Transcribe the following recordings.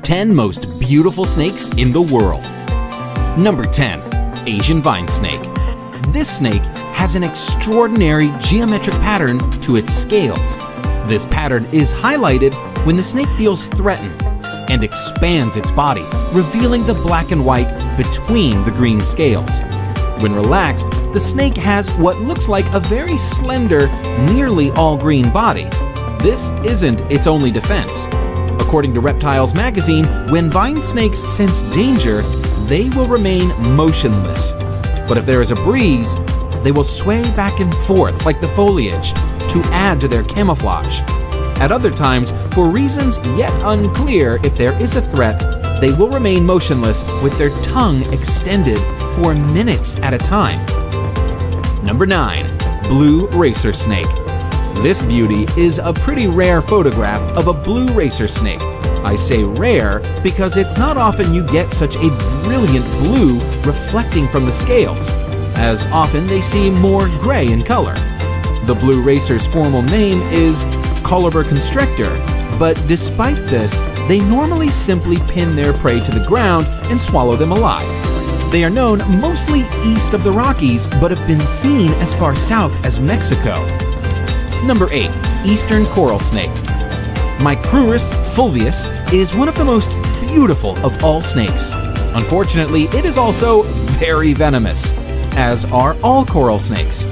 10 most beautiful snakes in the world. Number 10. Asian vine snake. This snake has an extraordinary geometric pattern to its scales. This pattern is highlighted when the snake feels threatened and expands its body, revealing the black and white between the green scales. When relaxed, the snake has what looks like a very slender, nearly all-green body. This isn't its only defense. According to Reptiles magazine, when vine snakes sense danger, they will remain motionless. But if there is a breeze, they will sway back and forth like the foliage to add to their camouflage. At other times, for reasons yet unclear if there is a threat, they will remain motionless with their tongue extended for minutes at a time. Number 9. Blue racer snake. This beauty is a pretty rare photograph of a blue racer snake. I say rare because it's not often you get such a brilliant blue reflecting from the scales, as often they seem more gray in color. The blue racer's formal name is cobra constrictor, but despite this, they normally simply pin their prey to the ground and swallow them alive. They are known mostly east of the Rockies, but have been seen as far south as Mexico. Number 8. Eastern coral snake. Micrurus fulvius is one of the most beautiful of all snakes. Unfortunately, it is also very venomous, as are all coral snakes.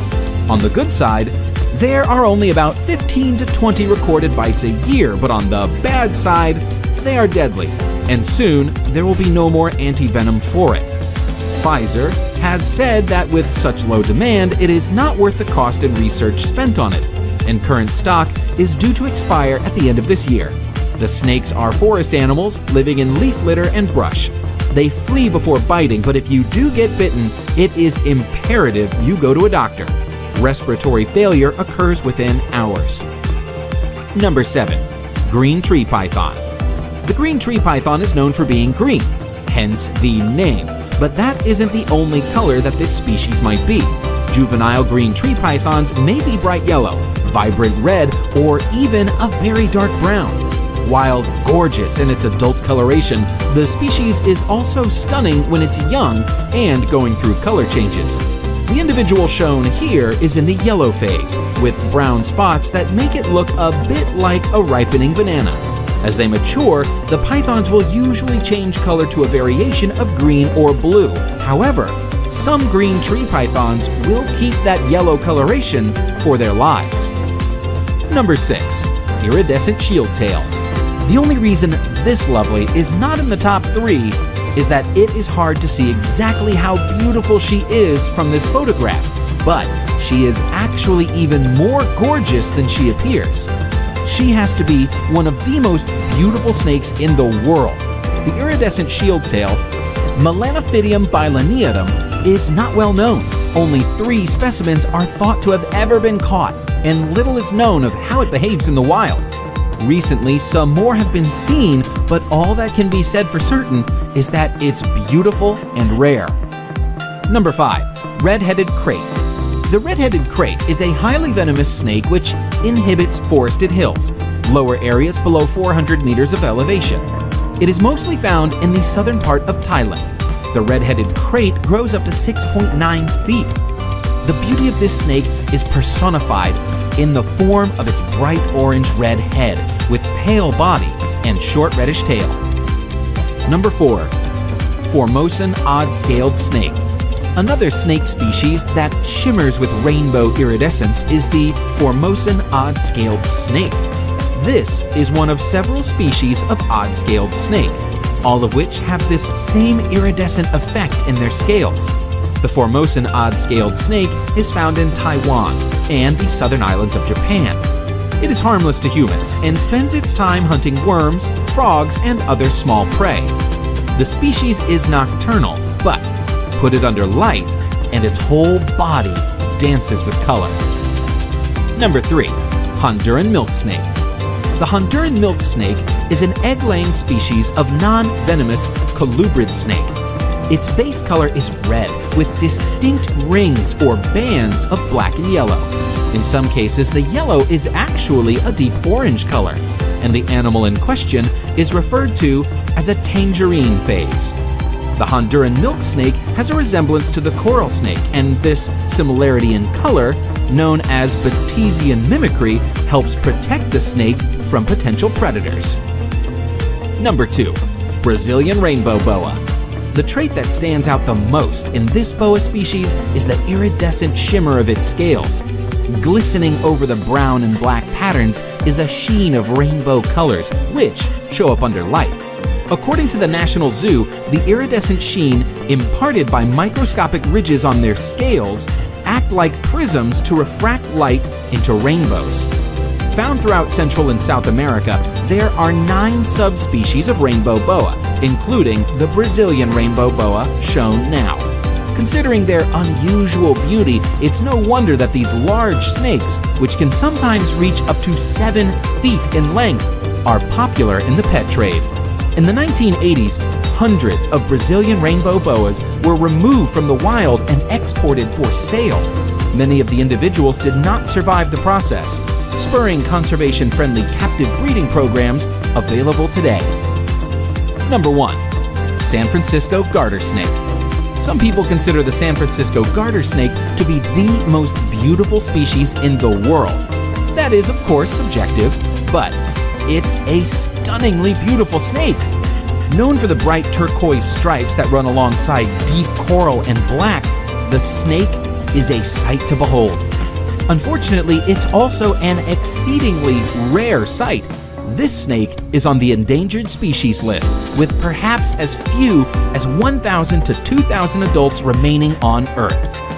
On the good side, there are only about 15 to 20 recorded bites a year, but on the bad side, they are deadly, and soon there will be no more anti-venom for it. Pfizer has said that with such low demand, it is not worth the cost and research spent on it, and current stock is due to expire at the end of this year. The snakes are forest animals living in leaf litter and brush. They flee before biting, but if you do get bitten, it is imperative you go to a doctor. Respiratory failure occurs within hours. Number 7. Green tree python. The green tree python is known for being green, hence the name, but that isn't the only color that this species might be. Juvenile green tree pythons may be bright yellow, vibrant red, or even a very dark brown. While gorgeous in its adult coloration, the species is also stunning when it's young and going through color changes. The individual shown here is in the yellow phase, with brown spots that make it look a bit like a ripening banana. As they mature, the pythons will usually change color to a variation of green or blue. However, some green tree pythons will keep that yellow coloration for their lives. Number 6. Iridescent shieldtail. The only reason this lovely is not in the top 3 is that it is hard to see exactly how beautiful she is from this photograph, but she is actually even more gorgeous than she appears. She has to be one of the most beautiful snakes in the world. The iridescent shieldtail, Melanophydium bilineatum, is not well known. Only 3 specimens are thought to have ever been caught, and little is known of how it behaves in the wild. Recently, some more have been seen, but all that can be said for certain is that it's beautiful and rare. Number 5. Red-headed krait. The red-headed krait is a highly venomous snake which inhabits forested hills, lower areas below 400 meters of elevation. It is mostly found in the southern part of Thailand. The red-headed krait grows up to 6.9 feet. The beauty of this snake is personified in the form of its bright orange-red head with pale body and short reddish tail. Number 4. Formosan odd-scaled snake. Another snake species that shimmers with rainbow iridescence is the Formosan odd-scaled snake. This is one of several species of odd-scaled snake, all of which have this same iridescent effect in their scales. The Formosan odd-scaled snake is found in Taiwan and the southern islands of Japan. It is harmless to humans and spends its time hunting worms, frogs, and other small prey. The species is nocturnal, but put it under light and its whole body dances with color. Number 3. Honduran milk snake. The Honduran milk snake is an egg-laying species of non-venomous colubrid snake. Its base color is red with distinct rings or bands of black and yellow. In some cases, the yellow is actually a deep orange color. and the animal in question is referred to as a tangerine phase. The Honduran milk snake has a resemblance to the coral snake, and this similarity in color, known as Batesian mimicry, helps protect the snake from potential predators. Number 2. Brazilian rainbow boa. The trait that stands out the most in this boa species is the iridescent shimmer of its scales. Glistening over the brown and black patterns is a sheen of rainbow colors, which show up under light. According to the National Zoo, the iridescent sheen, imparted by microscopic ridges on their scales, act like prisms to refract light into rainbows. Found throughout Central and South America, there are 9 subspecies of rainbow boa, including the Brazilian rainbow boa shown now. Considering their unusual beauty, it's no wonder that these large snakes, which can sometimes reach up to 7 feet in length, are popular in the pet trade. In the 1980s, hundreds of Brazilian rainbow boas were removed from the wild and exported for sale. Many of the individuals did not survive the process, spurring conservation-friendly captive breeding programs available today. Number 1. San Francisco garter snake. Some people consider the San Francisco garter snake to be the most beautiful species in the world. That is, of course, subjective, but it's a stunningly beautiful snake. Known for the bright turquoise stripes that run alongside deep coral and black, the snake is a sight to behold. Unfortunately, it's also an exceedingly rare sight. This snake is on the endangered species list, with perhaps as few as 1,000 to 2,000 adults remaining on Earth.